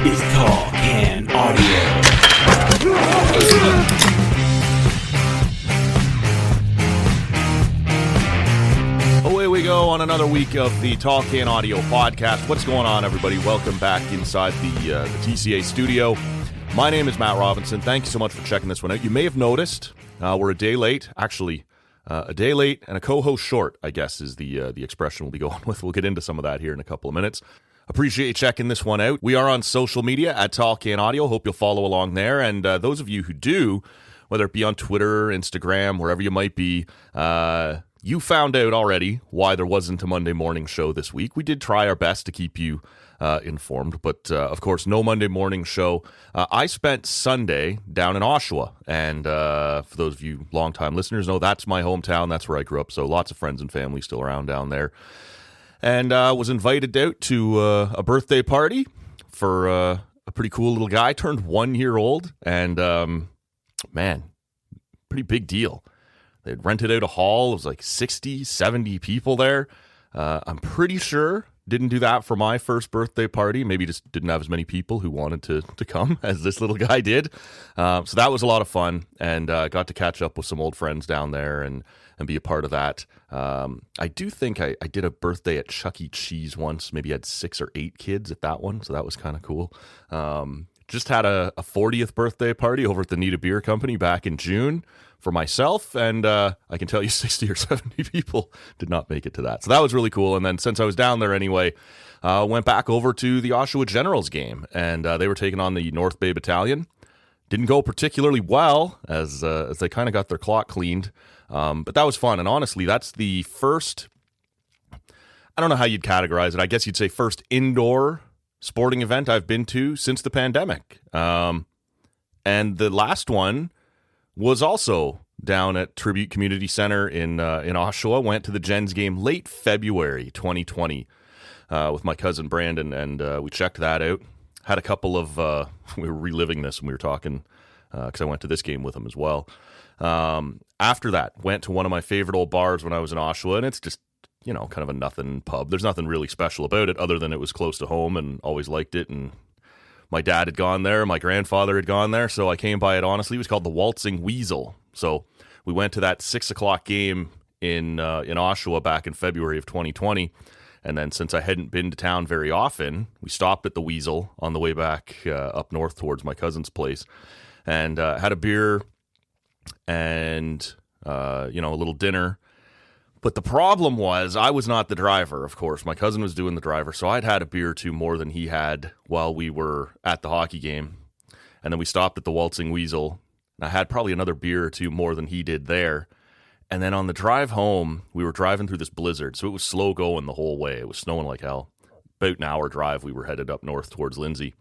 is Talk and Audio. Away we go on another week of the Talk and Audio podcast. What's going on, everybody? Welcome back inside the TCA studio. My name is Matt Robinson. Thank you so much for checking this one out. You may have noticed we're a day late. Actually, a day late and a co-host short, I guess, is the expression we'll be going with. We'll get into some of that here in a couple of minutes. Appreciate you checking this one out. We are on social media at Talk and Audio. Hope you'll follow along there. And those of you who do, whether it be on Twitter, Instagram, wherever you might be, you found out already why there wasn't a Monday morning show this week. We did try our best to keep you informed, but of course, no Monday morning show. I spent Sunday down in Oshawa, and for those of you longtime listeners know that's my hometown. That's where I grew up, so lots of friends and family still around down there. And was invited out to a birthday party for a pretty cool little guy. Turned 1 year old, and man, pretty big deal. They'd rented out a hall. It was like 60, 70 people there. I'm pretty sure didn't do that for my first birthday party. Maybe just didn't have as many people who wanted to come as this little guy did. So that was a lot of fun, and got to catch up with some old friends down there and be a part of that. I do think I did a birthday at Chuck E. Cheese once. Maybe had 6 or 8 kids at that one, so that was kind of cool. Just had a 40th birthday party over at the Nita Beer Company back in June for myself, and I can tell you 60 or 70 people did not make it to that. So that was really cool. And then since I was down there anyway, went back over to the Oshawa Generals game, and they were taking on the North Bay Battalion. Didn't go particularly well as they kind of got their clock cleaned, but that was fun. And honestly, that's the first, I don't know how you'd categorize it. I guess you'd say first indoor sporting event I've been to since the pandemic. And the last one was also down at Tribute Community Center in Oshawa. Went to the Gens game late February 2020 with my cousin Brandon, and we checked that out. Had a couple of, we were reliving this when we were talking, because I went to this game with him as well. After that, went to one of my favorite old bars when I was in Oshawa, and it's just, you know, kind of a nothing pub. There's nothing really special about it other than it was close to home and always liked it, and my dad had gone there, my grandfather had gone there, so I came by it honestly. It was called the Waltzing Weasel. So we went to that 6 o'clock game in Oshawa back in February of 2020. And then since I hadn't been to town very often, we stopped at the Weasel on the way back up north towards my cousin's place, and had a beer and, a little dinner. But the problem was I was not the driver, of course. My cousin was doing the driver, so I'd had a beer or two more than he had while we were at the hockey game. And then we stopped at the Waltzing Weasel, and I had probably another beer or two more than he did there. And then on the drive home, we were driving through this blizzard, so it was slow going the whole way. It was snowing like hell. About an hour drive, we were headed up north towards Lindsay.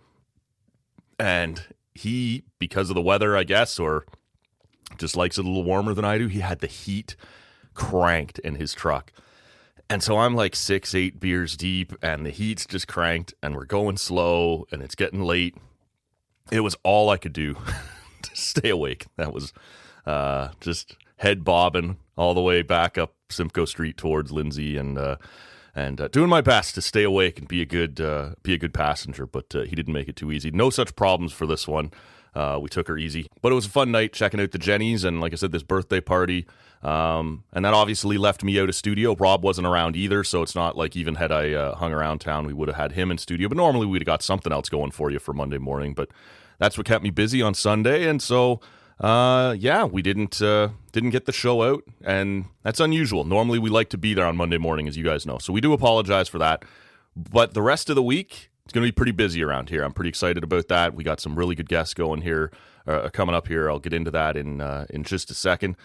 And he, because of the weather, I guess, or just likes it a little warmer than I do, he had the heat cranked in his truck. And so I'm like 6-8 beers deep, and the heat's just cranked, and we're going slow, and it's getting late. It was all I could do to stay awake. That was just head bobbing all the way back up Simcoe Street towards Lindsay, and doing my best to stay awake and be a good passenger. But he didn't make it too easy. No such problems for this one. We took her easy, but it was a fun night checking out the Jennies, and like I said, this birthday party. And that obviously left me out of studio. Rob wasn't around either, so it's not like even had I hung around town, we would have had him in studio. But normally we'd have got something else going for you for Monday morning. But that's what kept me busy on Sunday, and so we didn't get the show out, and that's unusual. Normally we like to be there on Monday morning, as you guys know. So we do apologize for that. But the rest of the week, it's going to be pretty busy around here. I'm pretty excited about that. We got some really good guests going here, coming up here. I'll get into that in just a second.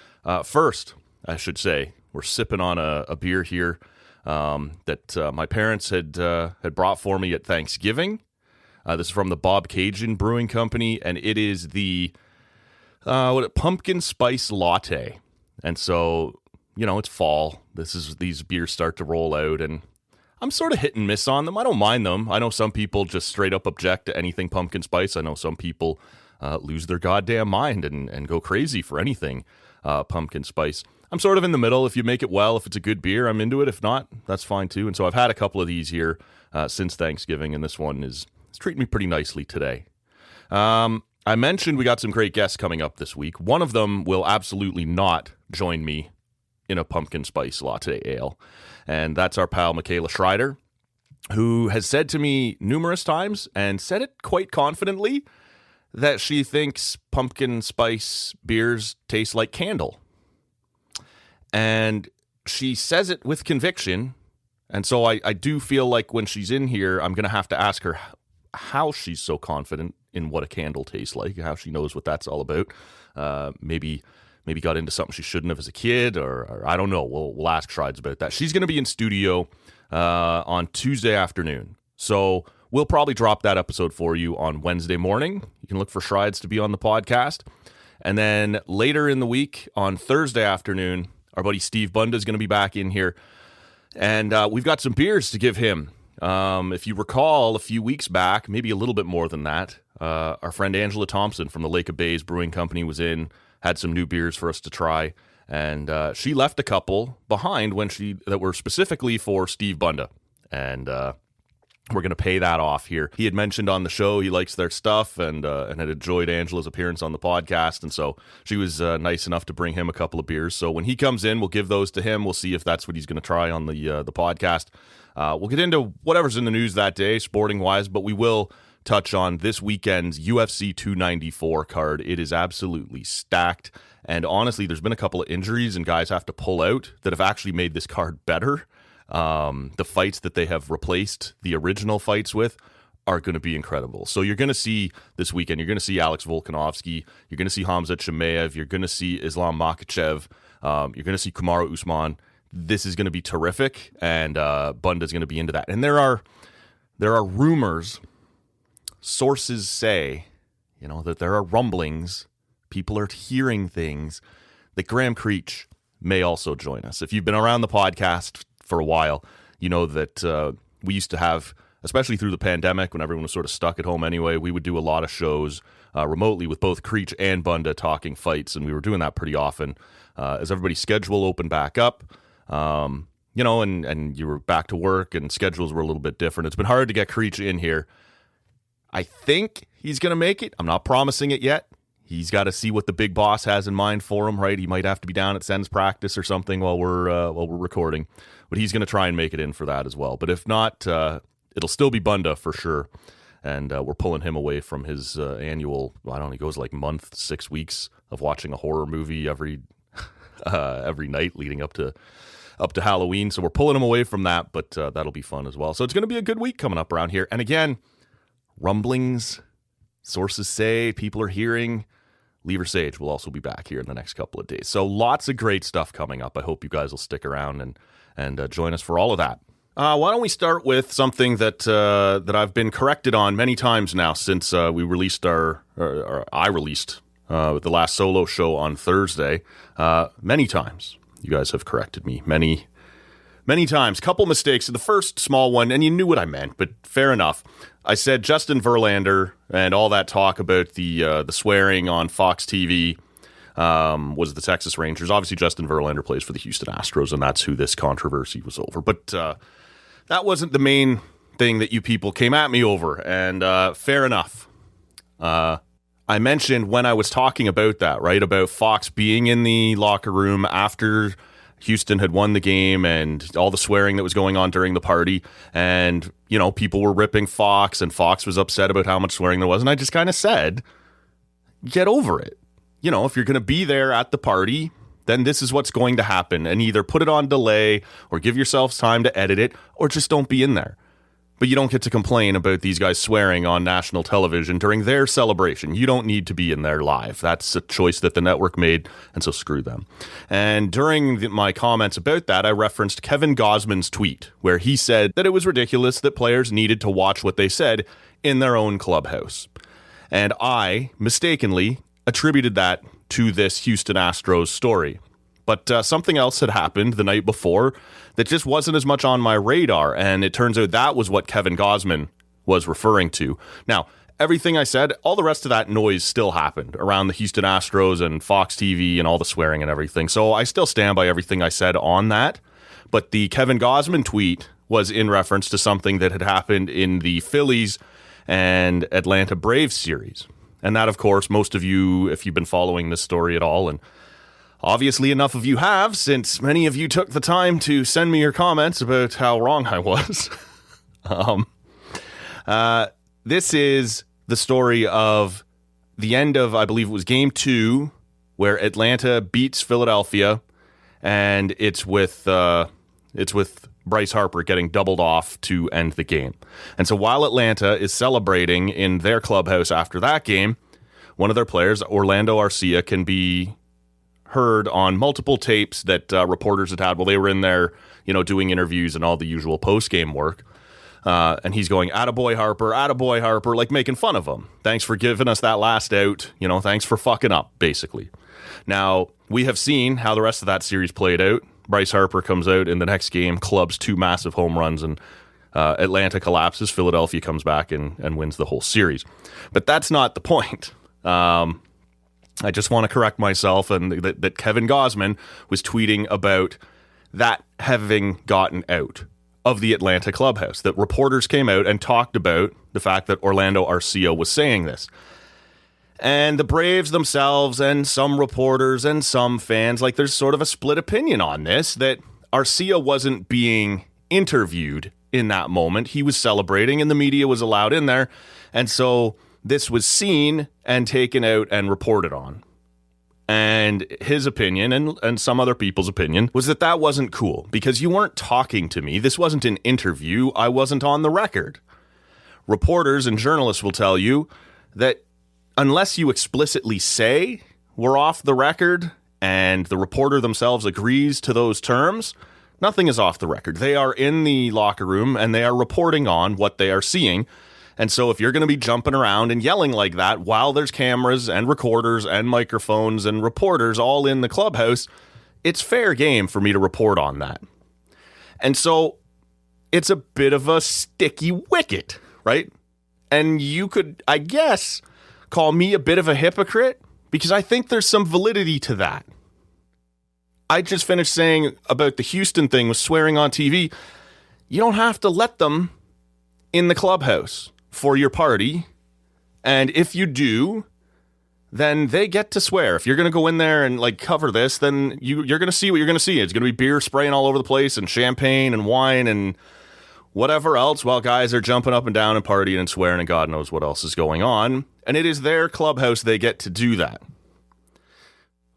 First, I should say, we're sipping on a beer here that my parents had brought for me at Thanksgiving. This is from the Bob Cajun Brewing Company, and it is the pumpkin spice latte. And so, it's fall. These beers start to roll out, and I'm sort of hit and miss on them. I don't mind them. I know some people just straight up object to anything pumpkin spice. I know some people lose their goddamn mind and go crazy for anything pumpkin spice. I'm sort of in the middle. If you make it well, if it's a good beer, I'm into it. If not, that's fine too. And so I've had a couple of these here since Thanksgiving, and this one is He's treating me pretty nicely today. I mentioned we got some great guests coming up this week. One of them will absolutely not join me in a pumpkin spice latte ale, and that's our pal Michaela Schreider, who has said to me numerous times, and said it quite confidently, that she thinks pumpkin spice beers taste like candle. And she says it with conviction, and so I do feel like when she's in here, I'm going to have to ask her how she's so confident in what a candle tastes like, how she knows what that's all about. Maybe got into something she shouldn't have as a kid, or I don't know. We'll ask Schreids about that. She's going to be in studio on Tuesday afternoon, so we'll probably drop that episode for you on Wednesday morning. You can look for Schreids to be on the podcast. And then later in the week, on Thursday afternoon, our buddy Steve Bunda is going to be back in here, and we've got some beers to give him. If you recall, a few weeks back, maybe a little bit more than that, our friend Angela Thompson from the Lake of Bays Brewing Company was in, had some new beers for us to try, and she left a couple behind that were specifically for Steve Bunda, and we're going to pay that off here. He had mentioned on the show he likes their stuff and had enjoyed Angela's appearance on the podcast, and so she was nice enough to bring him a couple of beers. So when he comes in, we'll give those to him. We'll see if that's what he's going to try on the podcast. We'll get into whatever's in the news that day, sporting-wise, but we will touch on this weekend's UFC 294 card. It is absolutely stacked, and honestly, there's been a couple of injuries and guys have to pull out that have actually made this card better. The fights that they have replaced the original fights with are going to be incredible. So you're going to see this weekend, you're going to see Alex Volkanovski, you're going to see Hamzat Chimaev, you're going to see Islam Makhachev, you're going to see Kamaru Usman. This is going to be terrific, and Bunda's going to be into that. And there are rumors, sources say, that there are rumblings, people are hearing things, that Graham Creech may also join us. If you've been around the podcast for a while, you know that we used to have, especially through the pandemic when everyone was sort of stuck at home anyway, we would do a lot of shows remotely with both Creech and Bunda talking fights, and we were doing that pretty often. As everybody's schedule opened back up, and you were back to work and schedules were a little bit different, it's been hard to get Creech in here. I think he's going to make it. I'm not promising it yet. He's got to see what the big boss has in mind for him, right? He might have to be down at Sens practice or something while we're recording, but he's going to try and make it in for that as well. But if not, it'll still be Bunda for sure, and we're pulling him away from his annual. He goes like month, 6 weeks of watching a horror movie every night leading up to Halloween. So we're pulling him away from that, but that'll be fun as well. So it's going to be a good week coming up around here. And again, rumblings, sources say, people are hearing. Lever Sage will also be back here in the next couple of days. So lots of great stuff coming up. I hope you guys will stick around and join us for all of that. Why don't we start with something that I've been corrected on many times now since we released I released the last solo show on Thursday. Many times. You guys have corrected me many times. Couple mistakes. The first small one, and you knew what I meant, but fair enough. I said Justin Verlander and all that talk about the swearing on Fox TV was the Texas Rangers. Obviously, Justin Verlander plays for the Houston Astros, and that's who this controversy was over. But that wasn't the main thing that you people came at me over, and fair enough. I mentioned when I was talking about that, right, about Fox being in the locker room after Houston had won the game and all the swearing that was going on during the party, and people were ripping Fox, and Fox was upset about how much swearing there was, and I just kind of said, get over it. If you're going to be there at the party, then this is what's going to happen, and either put it on delay or give yourselves time to edit it, or just don't be in there. But you don't get to complain about these guys swearing on national television during their celebration. You don't need to be in there live. That's a choice that the network made, and so screw them. And during my comments about that, I referenced Kevin Gosman's tweet, where he said that it was ridiculous that players needed to watch what they said in their own clubhouse. And I, mistakenly, attributed that to this Houston Astros story. But something else had happened the night before that just wasn't as much on my radar, and it turns out that was what Kevin Gosman was referring to. Now, everything I said, all the rest of that noise still happened around the Houston Astros and Fox TV and all the swearing and everything, so I still stand by everything I said on that. But the Kevin Gosman tweet was in reference to something that had happened in the Phillies and Atlanta Braves series. And that, of course, most of you, if you've been following this story at all, and obviously enough of you have, since many of you took the time to send me your comments about how wrong I was. This is the story of the end of, I believe it was Game 2, where Atlanta beats Philadelphia, and it's with Bryce Harper getting doubled off to end the game. And so while Atlanta is celebrating in their clubhouse after that game, one of their players, Orlando Arcia, can be heard on multiple tapes that reporters had while they were in there, doing interviews and all the usual post-game work. And he's going, attaboy Harper, like making fun of him. Thanks for giving us that last out. Thanks for fucking up, basically. Now, we have seen how the rest of that series played out. Bryce Harper comes out in the next game, clubs 2 massive home runs, and Atlanta collapses. Philadelphia comes back and wins the whole series. But that's not the point. I just want to correct myself, and that Kevin Gausman was tweeting about that having gotten out of the Atlanta clubhouse, that reporters came out and talked about the fact that Orlando Arcia was saying this. And the Braves themselves and some reporters and some fans, there's sort of a split opinion on this, that Arcia wasn't being interviewed in that moment. He was celebrating and the media was allowed in there. And so this was seen and taken out and reported on. And his opinion, and some other people's opinion, was that wasn't cool because you weren't talking to me. This wasn't an interview. I wasn't on the record. Reporters and journalists will tell you that unless you explicitly say we're off the record and the reporter themselves agrees to those terms, nothing is off the record. They are in the locker room and they are reporting on what they are seeing. And so if you're going to be jumping around and yelling like that while there's cameras and recorders and microphones and reporters all in the clubhouse, it's fair game for me to report on that. And so it's a bit of a sticky wicket, right? And you could, I guess, call me a bit of a hypocrite because I think there's some validity to that. I just finished saying about the Houston thing with swearing on TV. You don't have to let them in the clubhouse for your party. And if you do, then they get to swear. If you're going to go in there and cover this, then you're going to see what you're going to see. It's going to be beer spraying all over the place and champagne and wine and whatever else while guys are jumping up and down and partying and swearing and God knows what else is going on. And it is their clubhouse. They get to do that.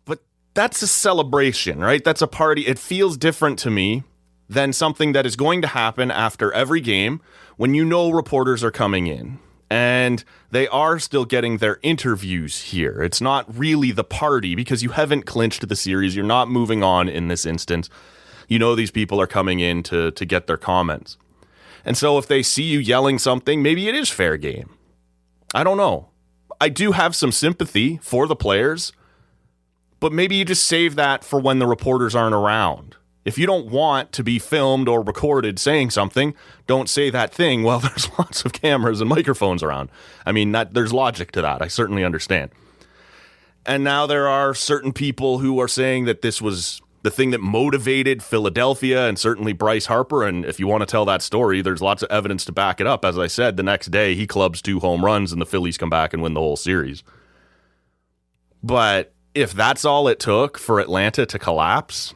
But that's a celebration, right? That's a party. It feels different to me than something that is going to happen after every game when reporters are coming in. And they are still getting their interviews here. It's not really the party because you haven't clinched the series. You're not moving on in this instance. These people are coming in to get their comments. And so if they see you yelling something, maybe it is fair game. I don't know. I do have some sympathy for the players, but maybe you just save that for when the reporters aren't around. If you don't want to be filmed or recorded saying something, don't say that thing while there's lots of cameras and microphones around. I mean, there's logic to that. I certainly understand. And now there are certain people who are saying that this was the thing that motivated Philadelphia and certainly Bryce Harper. And if you want to tell that story, there's lots of evidence to back it up. As I said, the next day he clubs 2 home runs and the Phillies come back and win the whole series. But if that's all it took for Atlanta to collapse,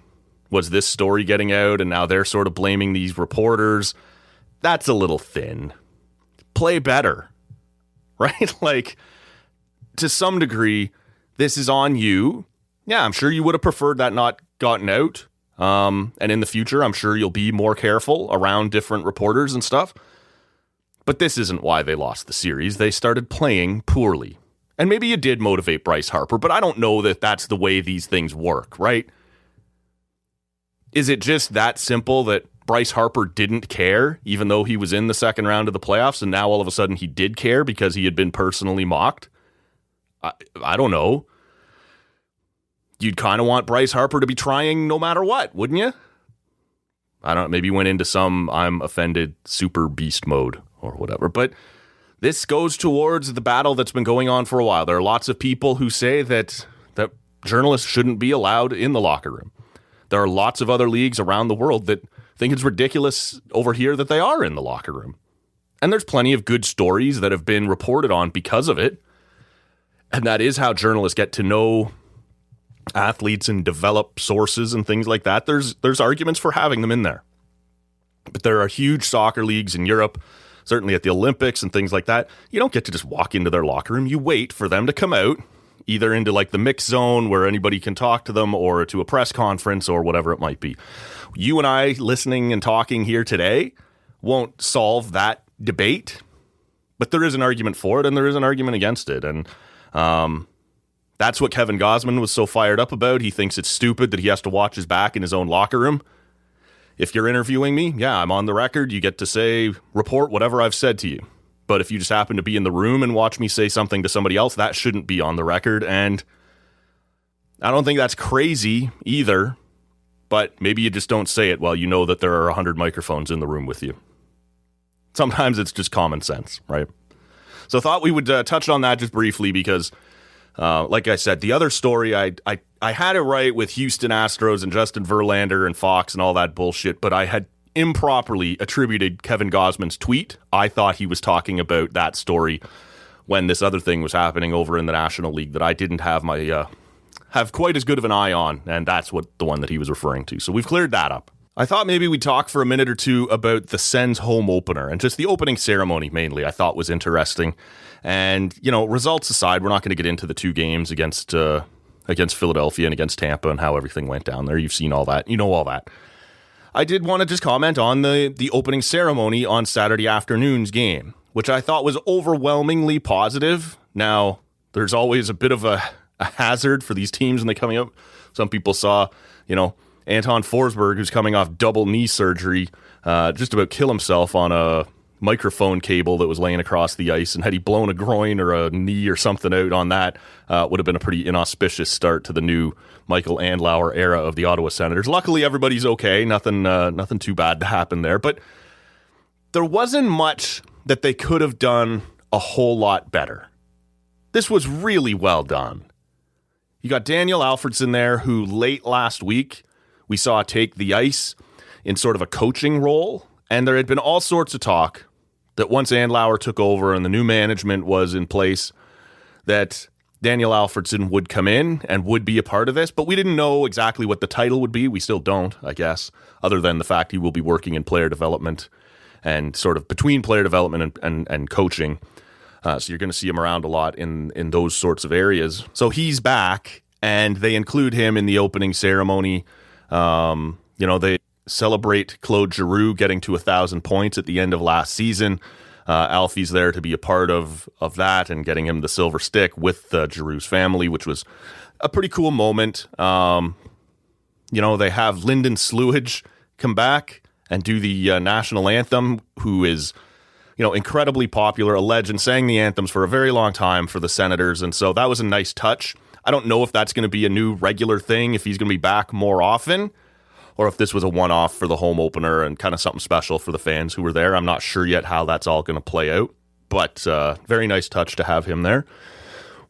was this story getting out and now they're sort of blaming these reporters, that's a little thin. Play better, right? To some degree, this is on you. Yeah, I'm sure you would have preferred that not gotten out. And in the future, I'm sure you'll be more careful around different reporters and stuff. But this isn't why they lost the series. They started playing poorly. And maybe you did motivate Bryce Harper, but I don't know that that's the way these things work, right? Is it just that simple that Bryce Harper didn't care, even though he was in the second round of the playoffs, and now all of a sudden he did care because he had been personally mocked? I don't know. You'd kind of want Bryce Harper to be trying no matter what, wouldn't you? I don't know, maybe went into some I'm offended super beast mode or whatever. But this goes towards the battle that's been going on for a while. There are lots of people who say that journalists shouldn't be allowed in the locker room. There are lots of other leagues around the world that think it's ridiculous over here that they are in the locker room. And there's plenty of good stories that have been reported on because of it. And that is how journalists get to know athletes and develop sources and things like that. There's arguments for having them in there. But there are huge soccer leagues in Europe, certainly at the Olympics and things like that. You don't get to just walk into their locker room. You wait for them to come out, either into like the mix zone where anybody can talk to them or to a press conference or whatever it might be. You and I listening and talking here today won't solve that debate, but there is an argument for it and there is an argument against it. And that's what Kevin Gausman was so fired up about. He thinks it's stupid that he has to watch his back in his own locker room. If you're interviewing me, yeah, I'm on the record. You get to say, report whatever I've said to you. But if you just happen to be in the room and watch me say something to somebody else, that shouldn't be on the record. And I don't think that's crazy either. But maybe you just don't say it while you know that there are 100 microphones in the room with you. Sometimes it's just common sense, right? So I thought we would touch on that just briefly because, like I said, the other story, I had it right with Houston Astros and Justin Verlander and Fox and all that bullshit, but I had improperly attributed Kevin Gausman's tweet. I thought he was talking about that story when this other thing was happening over in the National League that I didn't have have quite as good of an eye on, and that's what the one that he was referring to. So we've cleared that up. I thought maybe we'd talk for a minute or two about the Sens home opener and just the opening ceremony mainly I thought was interesting. And, you know, results aside, we're not going to get into the two games against Philadelphia and against Tampa and how everything went down there. You've seen all that. You know all that. I did want to just comment on the opening ceremony on Saturday afternoon's game, which I thought was overwhelmingly positive. Now, there's always a bit of a hazard for these teams when they coming up. Some people saw, you know, Anton Forsberg, who's coming off double knee surgery, just about kill himself on a microphone cable that was laying across the ice, and had he blown a groin or a knee or something out on that, would have been a pretty inauspicious start to the new Michael Andlauer era of the Ottawa Senators. Luckily, everybody's okay. Nothing too bad to happen there, but there wasn't much that they could have done a whole lot better. This was really well done. You got Daniel Alfredsson there, who late last week we saw take the ice in sort of a coaching role, and there had been all sorts of talk that once Andlauer took over and the new management was in place, that Daniel Alfredsson would come in and would be a part of this, but we didn't know exactly what the title would be. We still don't, I guess, other than the fact he will be working in player development and sort of between player development and coaching. So you're going to see him around a lot in those sorts of areas. So he's back, and they include him in the opening ceremony. They celebrate Claude Giroux getting to 1,000 points at the end of last season. Alfie's there to be a part of that and getting him the silver stick with Giroux's family, which was a pretty cool moment. They have Lyndon Sluage come back and do the national anthem, who is, incredibly popular, a legend, sang the anthems for a very long time for the Senators. And so that was a nice touch. I don't know if that's going to be a new regular thing, if he's going to be back more often, or if this was a one-off for the home opener and kind of something special for the fans who were there. I'm not sure yet how that's all going to play out, but very nice touch to have him there.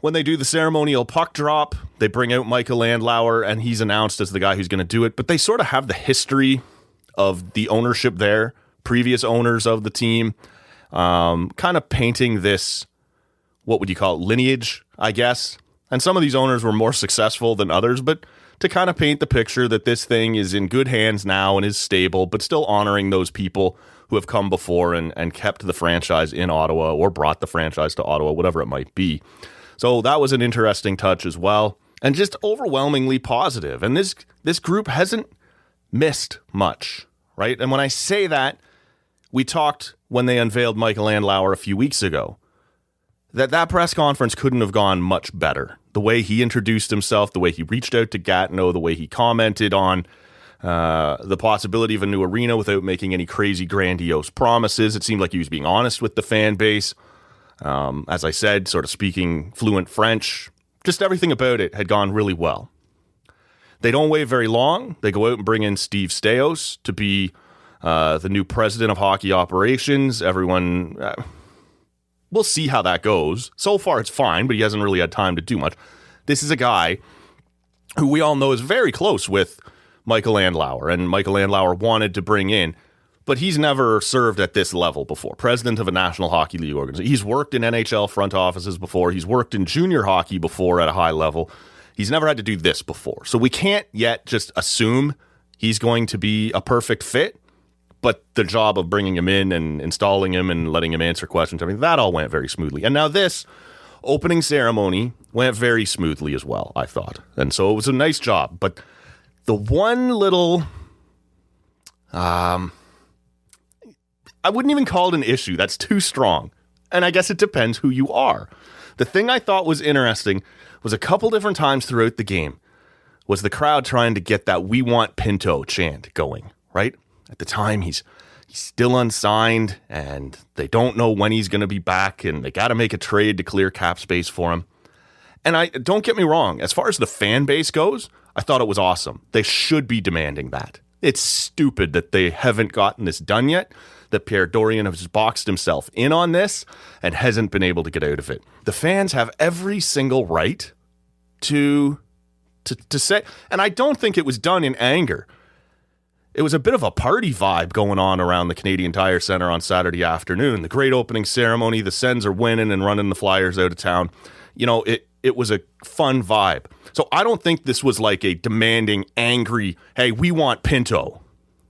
When they do the ceremonial puck drop, they bring out Michael Andlauer, and he's announced as the guy who's going to do it, but they sort of have the history of the ownership there, previous owners of the team, kind of painting this, what would you call it, lineage, I guess. And some of these owners were more successful than others, but to kind of paint the picture that this thing is in good hands now and is stable, but still honoring those people who have come before and kept the franchise in Ottawa or brought the franchise to Ottawa, whatever it might be. So that was an interesting touch as well, and just overwhelmingly positive. And this group hasn't missed much, right? And when I say that, we talked when they unveiled Michael Andlauer a few weeks ago, that press conference couldn't have gone much better. The way he introduced himself, the way he reached out to Gatineau, the way he commented on the possibility of a new arena without making any crazy grandiose promises. It seemed like he was being honest with the fan base. As I said, sort of speaking fluent French. Just everything about it had gone really well. They don't wait very long. They go out and bring in Steve Staios to be the new president of hockey operations. Everyone... we'll see how that goes. So far, it's fine, but he hasn't really had time to do much. This is a guy who we all know is very close with Michael Andlauer, and Michael Andlauer wanted to bring but he's never served at this level before. President of a National Hockey League organization. He's worked in NHL front offices before. He's worked in junior hockey before at a high level. He's never had to do this before. So we can't yet just assume he's going to be a perfect fit. But the job of bringing him in and installing him and letting him answer questions, I mean, that all went very smoothly. And now this opening ceremony went very smoothly as well, I thought. And so it was a nice job. But the one little, I wouldn't even call it an issue. That's too strong. And I guess it depends who you are. The thing I thought was interesting was a couple different times throughout the game was the crowd trying to get that "We Want Pinto" chant going, right? At the time, he's still unsigned, and they don't know when he's going to be back, and they got to make a trade to clear cap space for him. And don't get me wrong, as far as the fan base goes, I thought it was awesome. They should be demanding that. It's stupid that they haven't gotten this done yet, that Pierre Dorion has boxed himself in on this and hasn't been able to get out of it. The fans have every single right to say, and I don't think it was done in anger. It was a bit of a party vibe going on around the Canadian Tire Centre on Saturday afternoon. The great opening ceremony, the Sens are winning and running the Flyers out of town. You know, it was a fun vibe. So I don't think this was like a demanding, angry, hey, we want Pinto.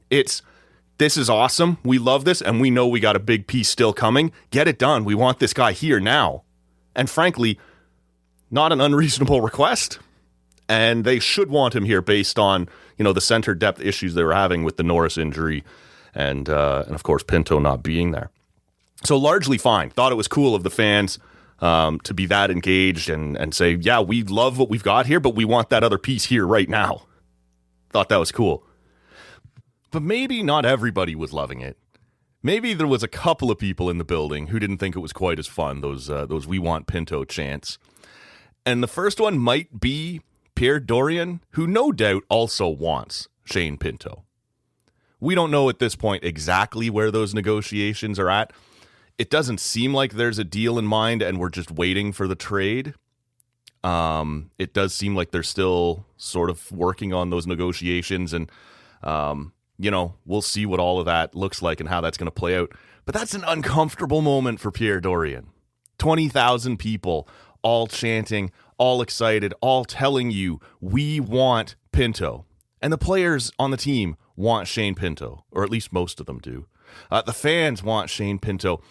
This is awesome. We love this, and we know we got a big piece still coming. Get it done. We want this guy here now. And frankly, not an unreasonable request. And they should want him here based on, you know, the center depth issues they were having with the Norris injury and of course, Pinto not being there. So largely fine. Thought it was cool of the fans to be that engaged and say, yeah, we love what we've got here, but we want that other piece here right now. Thought that was cool. But maybe not everybody was loving it. Maybe there was a couple of people in the building who didn't think it was quite as fun, those "We Want Pinto" chants. And the first one might be Pierre Dorion, who no doubt also wants Shane Pinto. We don't know at this point exactly where those negotiations are at. It doesn't seem like there's a deal in mind and we're just waiting for the trade. It does seem like they're still sort of working on those negotiations and, you know, we'll see what all of that looks like and how that's going to play out. But that's an uncomfortable moment for Pierre Dorion. 20,000 people all chanting, all excited, all telling you, we want Pinto. And the players on the team want Shane Pinto, or at least most of them do. The fans want Shane Pinto.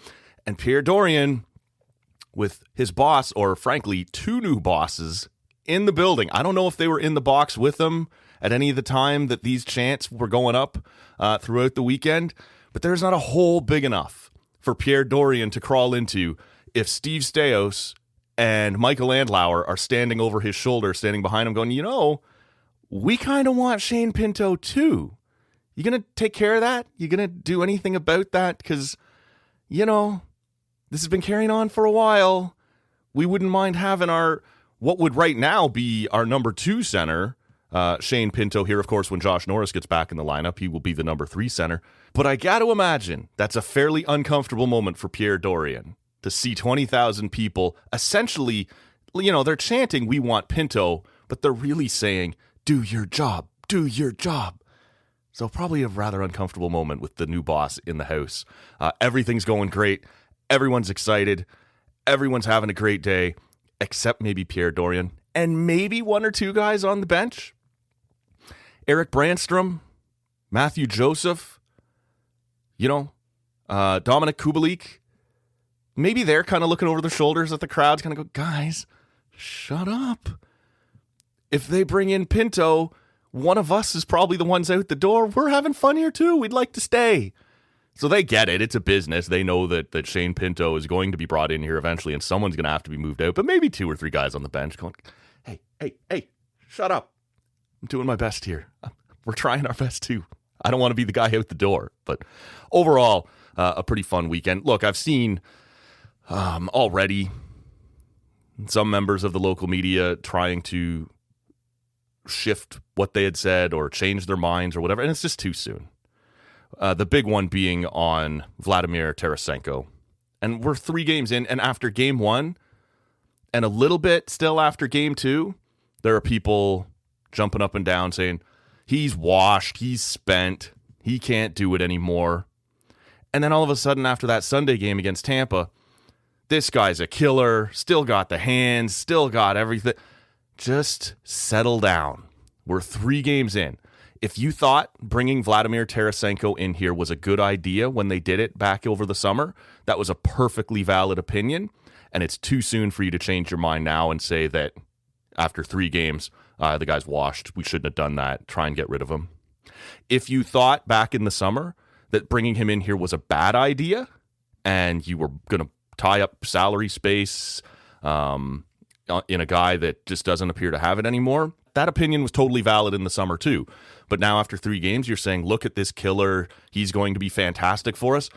And Pierre Dorion, with his boss, or frankly, two new bosses in the building. I don't know if they were in the box with him at any of the time that these chants were going up throughout the weekend, but there's not a hole big enough for Pierre Dorion to crawl into if Steve Staios and Michael Andlauer are standing over his shoulder, standing behind him going, you know, we kind of want Shane Pinto too. You going to take care of that? You going to do anything about that? Because, you know, this has been carrying on for a while. We wouldn't mind having what would right now be our number 2 center, Shane Pinto here. Of course, when Josh Norris gets back in the lineup, he will be the number 3 center. But I got to imagine that's a fairly uncomfortable moment for Pierre Dorion. To see 20,000 people essentially, you know, they're chanting, we want Pinto, but they're really saying, do your job, do your job. So probably a rather uncomfortable moment with the new boss in the house. Everything's going great. Everyone's excited. Everyone's having a great day, except maybe Pierre Dorion and maybe one or two guys on the bench. Eric Brandstrom, Matthew Joseph, you know, Dominic Kubalik. Maybe they're kind of looking over their shoulders at the crowd, kind of go, guys, shut up. If they bring in Pinto, one of us is probably the ones out the door. We're having fun here too. We'd like to stay. So they get it. It's a business. They know that Shane Pinto is going to be brought in here eventually and someone's going to have to be moved out. But maybe 2 or 3 guys on the bench going, hey, shut up. I'm doing my best here. We're trying our best too. I don't want to be the guy out the door. But overall, a pretty fun weekend. Look, I've seen already some members of the local media trying to shift what they had said or change their minds or whatever, and it's just too soon. The big one being on Vladimir Tarasenko. And we're 3 games in, and after game 1, and a little bit still after game 2, there are people jumping up and down saying, he's washed, he's spent, he can't do it anymore. And then all of a sudden, after that Sunday game against Tampa, this guy's a killer, still got the hands, still got everything. Just settle down. We're 3 games in. If you thought bringing Vladimir Tarasenko in here was a good idea when they did it back over the summer, that was a perfectly valid opinion, and it's too soon for you to change your mind now and say that after 3 games, the guy's washed, we shouldn't have done that, try and get rid of him. If you thought back in the summer that bringing him in here was a bad idea and you were going to tie up salary space in a guy that just doesn't appear to have it anymore, that opinion was totally valid in the summer too. But now after 3 games, you're saying, look at this killer. He's going to be fantastic for us.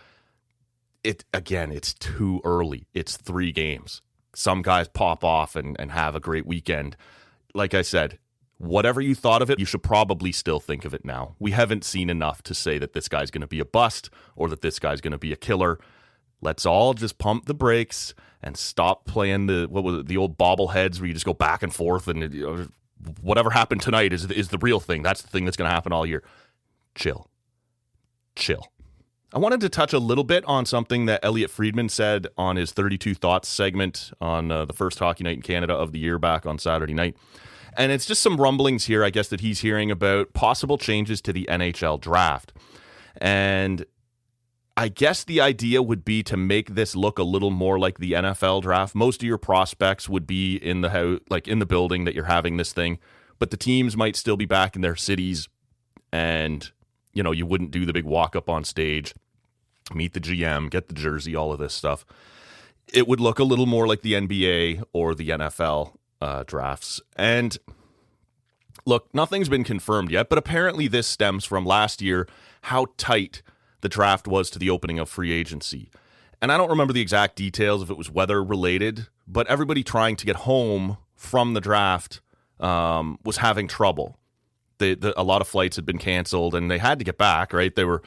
It's too early. It's 3 games. Some guys pop off and have a great weekend. Like I said, whatever you thought of it, you should probably still think of it now. We haven't seen enough to say that this guy's going to be a bust or that this guy's going to be a killer. Let's all just pump the brakes and stop playing the old bobbleheads where you just go back and forth and whatever happened tonight is the real thing. That's the thing that's going to happen all year. Chill. I wanted to touch a little bit on something that Elliot Friedman said on his 32 Thoughts segment on the first hockey night in Canada of the year back on Saturday night. And it's just some rumblings here, I guess, that he's hearing about possible changes to the NHL draft. And I guess the idea would be to make this look a little more like the NFL draft. Most of your prospects would be in the house, like in the building that you're having this thing, but the teams might still be back in their cities, and you wouldn't do the big walk up on stage, meet the GM, get the jersey, all of this stuff. It would look a little more like the NBA or the NFL drafts. And look, nothing's been confirmed yet, but apparently this stems from last year, how tight the draft was to the opening of free agency. And I don't remember the exact details if it was weather related, but everybody trying to get home from the draft was having trouble. A lot of flights had been canceled and they had to get back, right? They were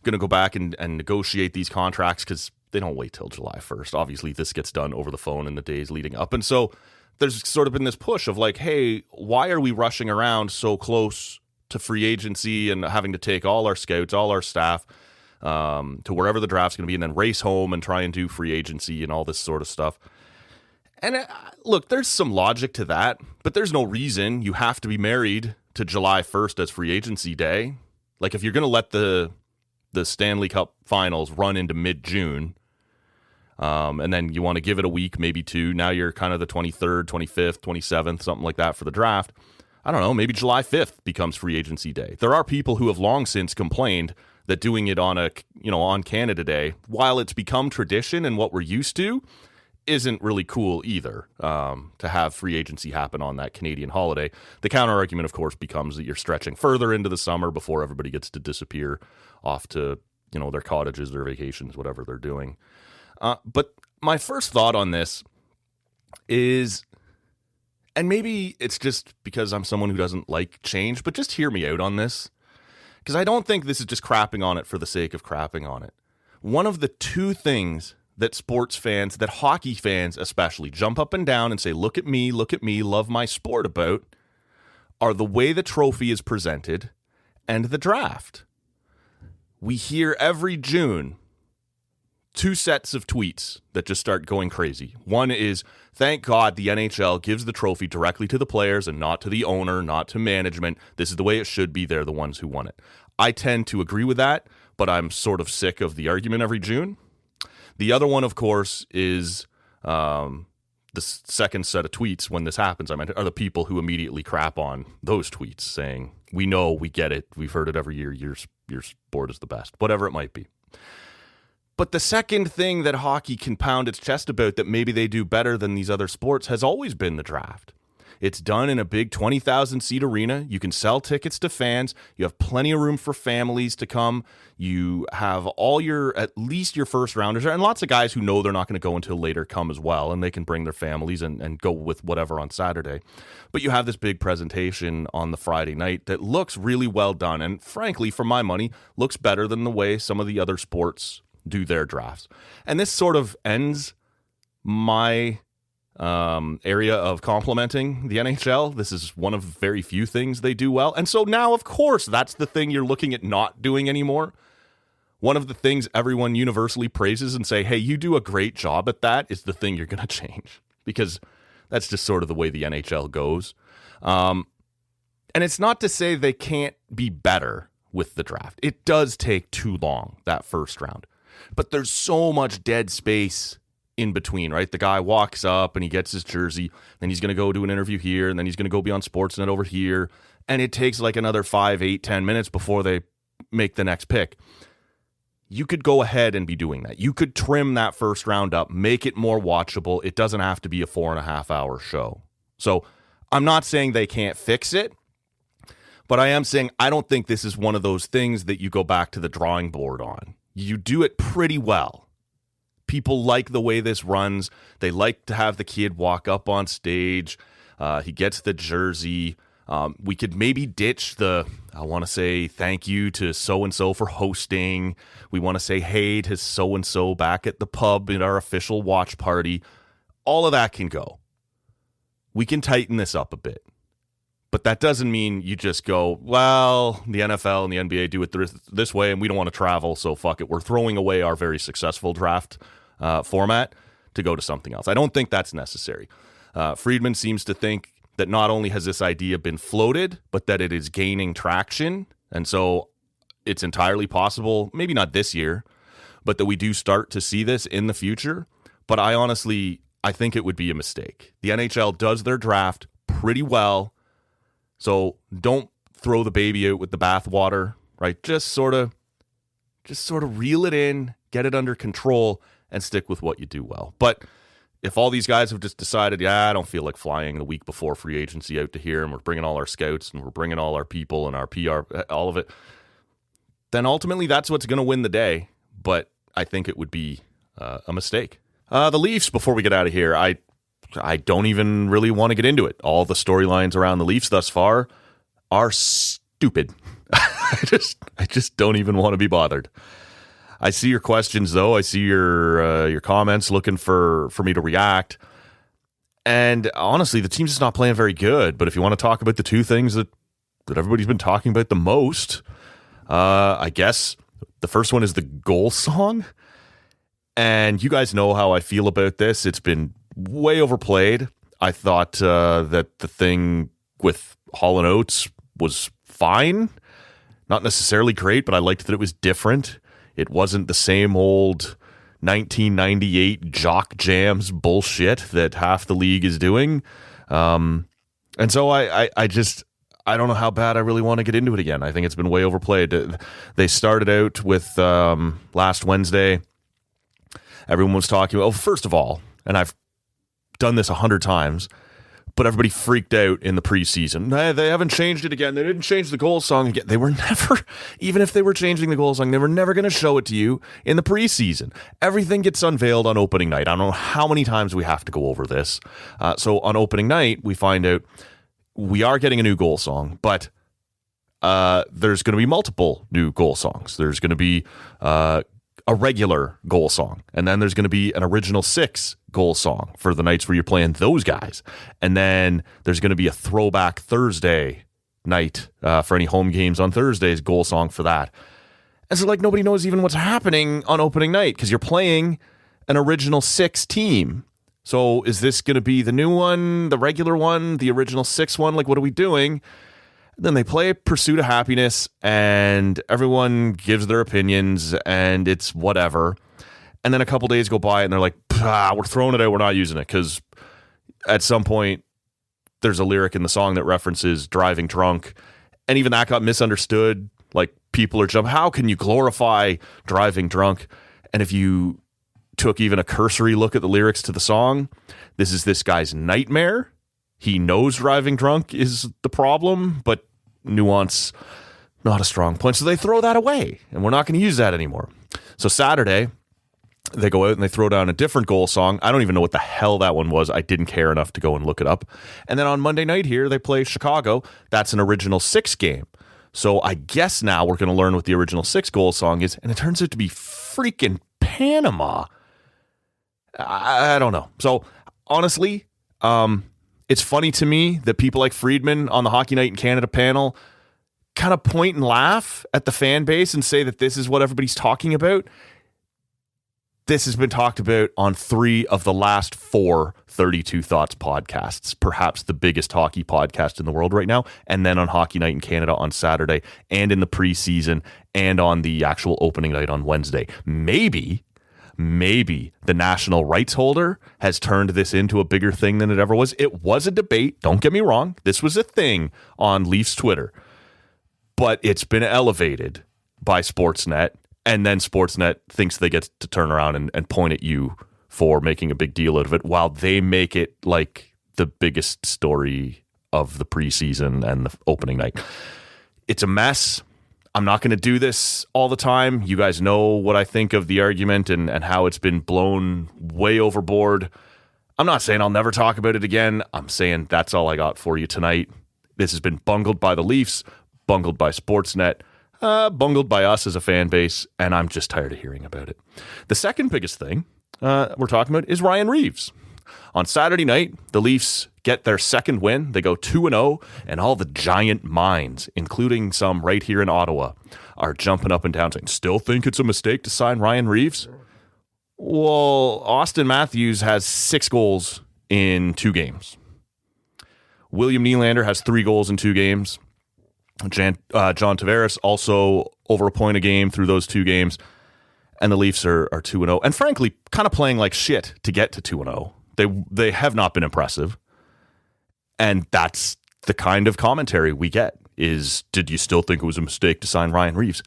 going to go back and negotiate these contracts because they don't wait till July 1st. Obviously, this gets done over the phone in the days leading up. And so there's sort of been this push of like, hey, why are we rushing around so close to free agency and having to take all our scouts, all our staff to wherever the draft's going to be and then race home and try and do free agency and all this sort of stuff. And look, there's some logic to that, but there's no reason you have to be married to July 1st as free agency day. Like if you're going to let the Stanley Cup finals run into mid-June, and then you want to give it a week, maybe 2. Now you're kind of the 23rd, 25th, 27th, something like that for the draft. I don't know, maybe July 5th becomes free agency day. There are people who have long since complained that doing it on on Canada Day, while it's become tradition and what we're used to, isn't really cool either, to have free agency happen on that Canadian holiday. The counter argument, of course, becomes that you're stretching further into the summer before everybody gets to disappear off to, their cottages, their vacations, whatever they're doing. But my first thought on this is, and maybe it's just because I'm someone who doesn't like change, but just hear me out on this, because I don't think this is just crapping on it for the sake of crapping on it. One of the 2 things that sports fans, that hockey fans especially, jump up and down and say, look at me, love my sport about, are the way the trophy is presented and the draft. We hear every June 2 sets of tweets that just start going crazy. One is, thank God the NHL gives the trophy directly to the players and not to the owner, not to management. This is the way it should be. They're the ones who won it. I tend to agree with that, but I'm sort of sick of the argument every June. The other one, of course, is the second set of tweets when this happens, are the people who immediately crap on those tweets saying, we know, we get it, we've heard it every year, your sport is the best, whatever it might be. But the second thing that hockey can pound its chest about that maybe they do better than these other sports has always been the draft. It's done in a big 20,000 seat arena. You can sell tickets to fans. You have plenty of room for families to come. You have at least your first rounders, and lots of guys who know they're not going to go until later come as well, and they can bring their families and go with whatever on Saturday. But you have this big presentation on the Friday night that looks really well done, and frankly, for my money, looks better than the way some of the other sports do their drafts. And this sort of ends my area of complimenting the NHL. This is one of very few things they do well. And so now, of course, that's the thing you're looking at not doing anymore. one of the things everyone universally praises and say, hey, you do a great job at that, is the thing you're going to change, because that's just sort of the way the NHL goes. And it's not to say they can't be better with the draft. It does take too long, that first round. But there's so much dead space in between, right? The guy walks up and he gets his jersey, then he's going to go do an interview here, and then he's going to go be on Sportsnet over here. And it takes like another 5, 8, 10 minutes before they make the next pick. You could go ahead and be doing that. You could trim that first round up, make it more watchable. It doesn't have to be a 4.5 hour show. So I'm not saying they can't fix it, but I am saying I don't think this is one of those things that you go back to the drawing board on. You do it pretty well. People like the way this runs. They like to have the kid walk up on stage. He gets the jersey. We could maybe ditch I want to say thank you to so-and-so for hosting. We want to say hey to so-and-so back at the pub in our official watch party. All of that can go. We can tighten this up a bit. But that doesn't mean you just go, well, the NFL and the NBA do it this way and we don't want to travel, so fuck it. We're throwing away our very successful draft format to go to something else. I don't think that's necessary. Friedman seems to think that not only has this idea been floated, but that it is gaining traction. And so it's entirely possible, maybe not this year, but that we do start to see this in the future. But I think it would be a mistake. The NHL does their draft pretty well. So don't throw the baby out with the bathwater, right? Just sort of reel it in, get it under control, and stick with what you do well. But if all these guys have just decided, I don't feel like flying the week before free agency out to here, and we're bringing all our scouts and we're bringing all our people and our PR, all of it, then ultimately that's what's going to win the day. But I think it would be a mistake. The Leafs, before we get out of here, I don't even really want to get into it. All the storylines around the Leafs thus far are stupid. I just don't even want to be bothered. I see your questions, though. I see your comments looking for me to react. And honestly, the team's just not playing very good. But if you want to talk about the two things that everybody's been talking about the most, I guess the first one is the goal song. And you guys know how I feel about this. It's been way overplayed. I thought that the thing with Hall & Oates was fine. Not necessarily great, but I liked that it was different. It wasn't the same old 1998 jock jams bullshit that half the league is doing. And so I don't know how bad I really want to get into it again. I think it's been way overplayed. They started out with last Wednesday. Everyone was talking about, first of all, and I've done this 100 times, but everybody freaked out in the preseason. They haven't changed it again. They didn't change the goal song again. They were never, even if they were changing the goal song, they were never going to show it to you in the preseason. Everything gets unveiled on opening night. I don't know how many times we have to go over this. So on opening night, we find out we are getting a new goal song, but there's going to be multiple new goal songs. There's going to be a regular goal song, and then there's going to be an original 6 goal song for the nights where you're playing those guys, and then there's going to be a throwback Thursday night for any home games on Thursdays goal song for that. And so nobody knows even what's happening on opening night because you're playing an original 6 team. So is this going to be the new one, the regular one, the original 6 one? What are we doing? Then they play Pursuit of Happiness, and everyone gives their opinions, and it's whatever. And then a couple days go by, and they're like, we're throwing it out, we're not using it, because at some point, there's a lyric in the song that references driving drunk, and even that got misunderstood. People are jumping, how can you glorify driving drunk? And if you took even a cursory look at the lyrics to the song, this is this guy's nightmare. He knows driving drunk is the problem, but nuance, not a strong point. So they throw that away, and we're not going to use that anymore. So Saturday, they go out and they throw down a different goal song. I don't even know what the hell that one was. I didn't care enough to go and look it up. And then on Monday night here, they play Chicago. That's an original 6 game. So I guess now we're going to learn what the original 6 goal song is, and it turns out to be freaking Panama. I don't know. So honestly, it's funny to me that people like Friedman on the Hockey Night in Canada panel kind of point and laugh at the fan base and say that this is what everybody's talking about. This has been talked about on 3 of the last 4 32 Thoughts podcasts, perhaps the biggest hockey podcast in the world right now, and then on Hockey Night in Canada on Saturday, and in the preseason, and on the actual opening night on Wednesday. Maybe the national rights holder has turned this into a bigger thing than it ever was. It was a debate, don't get me wrong. This was a thing on Leafs Twitter, but it's been elevated by Sportsnet. And then Sportsnet thinks they get to turn around and point at you for making a big deal out of it, while they make it like the biggest story of the preseason and the opening night. It's a mess. I'm not going to do this all the time. You guys know what I think of the argument and how it's been blown way overboard. I'm not saying I'll never talk about it again. I'm saying that's all I got for you tonight. This has been bungled by the Leafs, bungled by Sportsnet, bungled by us as a fan base, and I'm just tired of hearing about it. The second biggest thing we're talking about is Ryan Reaves. On Saturday night, the Leafs get their second win. They go 2-0, and all the giant minds, including some right here in Ottawa, are jumping up and down saying, still think it's a mistake to sign Ryan Reaves? Well, Austin Matthews has 6 goals in 2 games. William Nylander has 3 goals in 2 games. John Tavares also over a point a game through those 2 games. And the Leafs are 2-0. And frankly, kind of playing like shit to get to 2-0. They have not been impressive. And that's the kind of commentary we get is, did you still think it was a mistake to sign Ryan Reaves?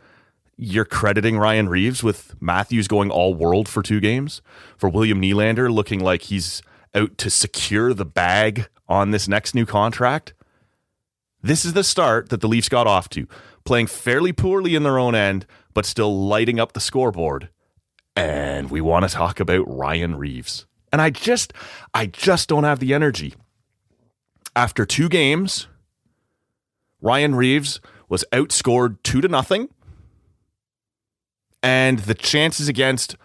You're crediting Ryan Reaves with Matthews going all world for 2 games, for William Nylander looking like he's out to secure the bag on this next new contract. This is the start that the Leafs got off to, playing fairly poorly in their own end, but still lighting up the scoreboard. And we want to talk about Ryan Reaves. And I just don't have the energy. After 2 games, Ryan Reaves was outscored 2-0. And the chances against,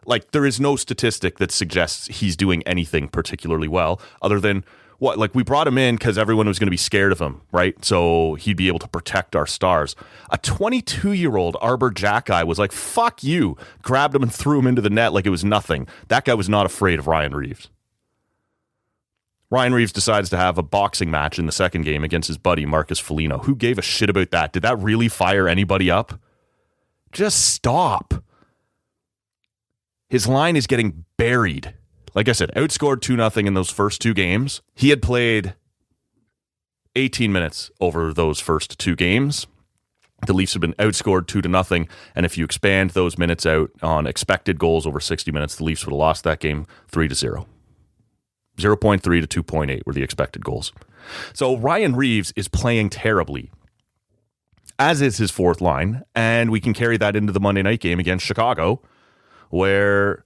like, there is no statistic that suggests he's doing anything particularly well, other than what, like, we brought him in because everyone was going to be scared of him, right? So he'd be able to protect our stars. A 22-year-old Arbor Jack guy was like, fuck you, grabbed him and threw him into the net like it was nothing. That guy was not afraid of Ryan Reaves. Ryan Reaves decides to have a boxing match in the second game against his buddy Marcus Foligno. Who gave a shit about that? Did that really fire anybody up? Just stop. His line is getting buried. Like I said, outscored 2-0 in those first 2 games. He had played 18 minutes over those first 2 games. The Leafs have been outscored 2-0, and if you expand those minutes out on expected goals over 60 minutes, the Leafs would have lost that game 3-0. 0.3 to 2.8 were the expected goals. So Ryan Reaves is playing terribly, as is his fourth line, and we can carry that into the Monday night game against Chicago, where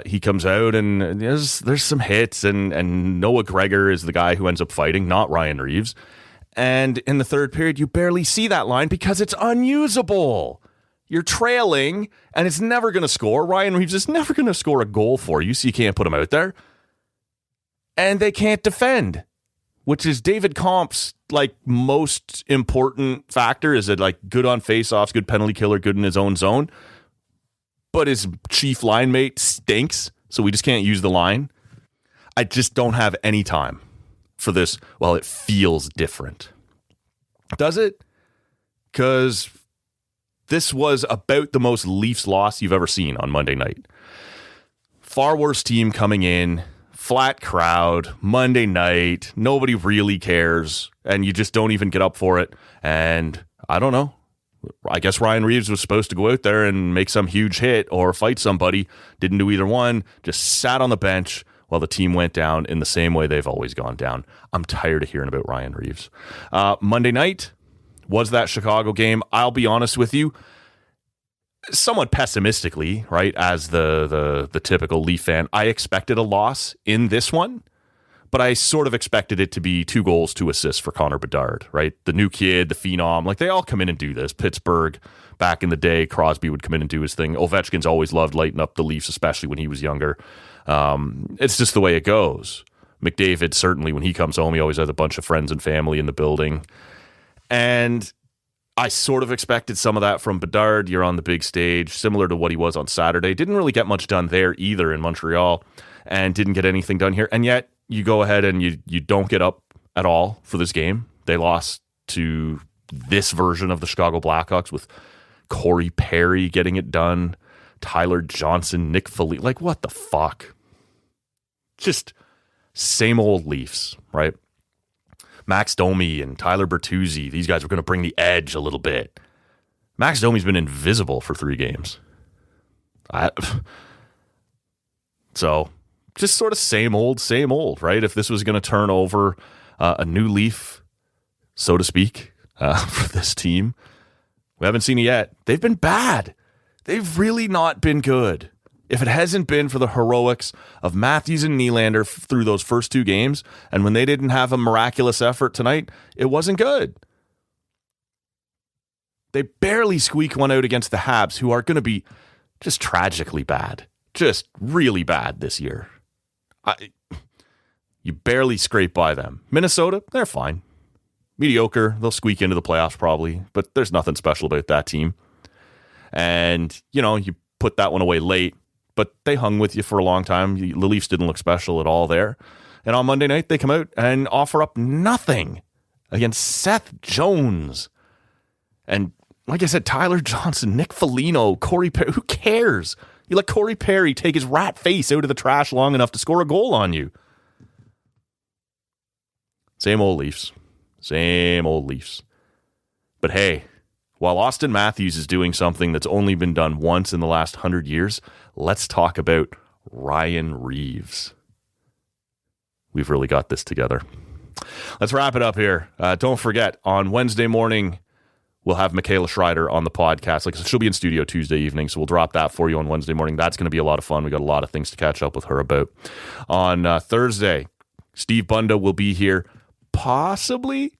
he comes out and there's some hits, and Noah Gregor is the guy who ends up fighting, not Ryan Reaves. And in the third period, you barely see that line because it's unusable. You're trailing, and it's never going to score. Ryan Reaves is never going to score a goal for you, so you can't put him out there. And they can't defend, which is David Komp's like most important factor. Is it like good on faceoffs, good penalty killer, good in his own zone? But his chief line mate stinks, so we just can't use the line. I just don't have any time for this. Well, it feels different. Does it? Because this was about the most Leafs loss you've ever seen on Monday night. Far worse team coming in, flat crowd, Monday night, nobody really cares, and you just don't even get up for it. And I don't know. I guess Ryan Reaves was supposed to go out there and make some huge hit or fight somebody. Didn't do either one. Just sat on the bench while the team went down in the same way they've always gone down. I'm tired of hearing about Ryan Reaves. Monday night was that Chicago game. I'll be honest with you, somewhat pessimistically, right, as the typical Leaf fan, I expected a loss in this one. But I sort of expected it to be 2 goals, 2 assists for Connor Bedard, right? The new kid, the phenom, like they all come in and do this. Pittsburgh, back in the day, Crosby would come in and do his thing. Ovechkin's always loved lighting up the Leafs, especially when he was younger. It's just the way it goes. McDavid, certainly, when he comes home, he always has a bunch of friends and family in the building. And I sort of expected some of that from Bedard. You're on the big stage, similar to what he was on Saturday. Didn't really get much done there either in Montreal, and didn't get anything done here. And yet you go ahead and you don't get up at all for this game. They lost to this version of the Chicago Blackhawks with Corey Perry getting it done, Tyler Johnson, Nick Foligno. Like, what the fuck? Just same old Leafs, right? Max Domi and Tyler Bertuzzi, these guys were going to bring the edge a little bit. Max Domi's been invisible for 3 games. So, just sort of same old, right? If this was going to turn over a new leaf, so to speak, for this team, we haven't seen it yet. They've been bad. They've really not been good. If it hasn't been for the heroics of Matthews and Nylander through those first 2 games, and when they didn't have a miraculous effort tonight, it wasn't good. They barely squeak one out against the Habs, who are going to be just tragically bad. Just really bad this year. You barely scrape by them. Minnesota, they're fine. Mediocre. They'll squeak into the playoffs probably, but there's nothing special about that team. And, you put that one away late, but they hung with you for a long time. The Leafs didn't look special at all there. And on Monday night, they come out and offer up nothing against Seth Jones. And like I said, Tyler Johnson, Nick Foligno, Corey Perry. Who cares? You let Corey Perry take his rat face out of the trash long enough to score a goal on you. Same old Leafs. Same old Leafs. But hey, while Austin Matthews is doing something that's only been done once in the last 100 years, let's talk about Ryan Reaves. We've really got this together. Let's wrap it up here. Don't forget, on Wednesday morning, we'll have Michaela Schreider on the podcast. Like, she'll be in studio Tuesday evening, so we'll drop that for you on Wednesday morning. That's going to be a lot of fun. We got a lot of things to catch up with her about. On Thursday, Steve Bunda will be here, possibly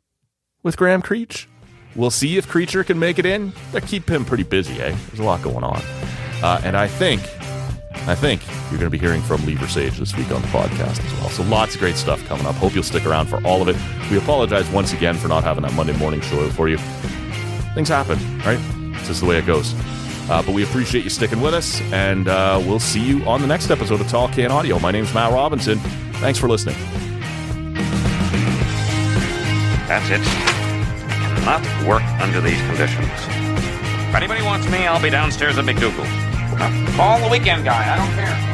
with Graham Creech. We'll see if Creature can make it in. They keep him pretty busy, eh? There's a lot going on. And I think you're going to be hearing from Lever Sage this week on the podcast as well. So lots of great stuff coming up. Hope you'll stick around for all of it. We apologize once again for not having that Monday morning show for you. Things happen, right? It's just the way it goes. But we appreciate you sticking with us, and we'll see you on the next episode of Tall Can Audio. My name's Matt Robinson. Thanks for listening. That's it. Cannot work under these conditions. If anybody wants me, I'll be downstairs at McDougal. Call the weekend guy. I don't care.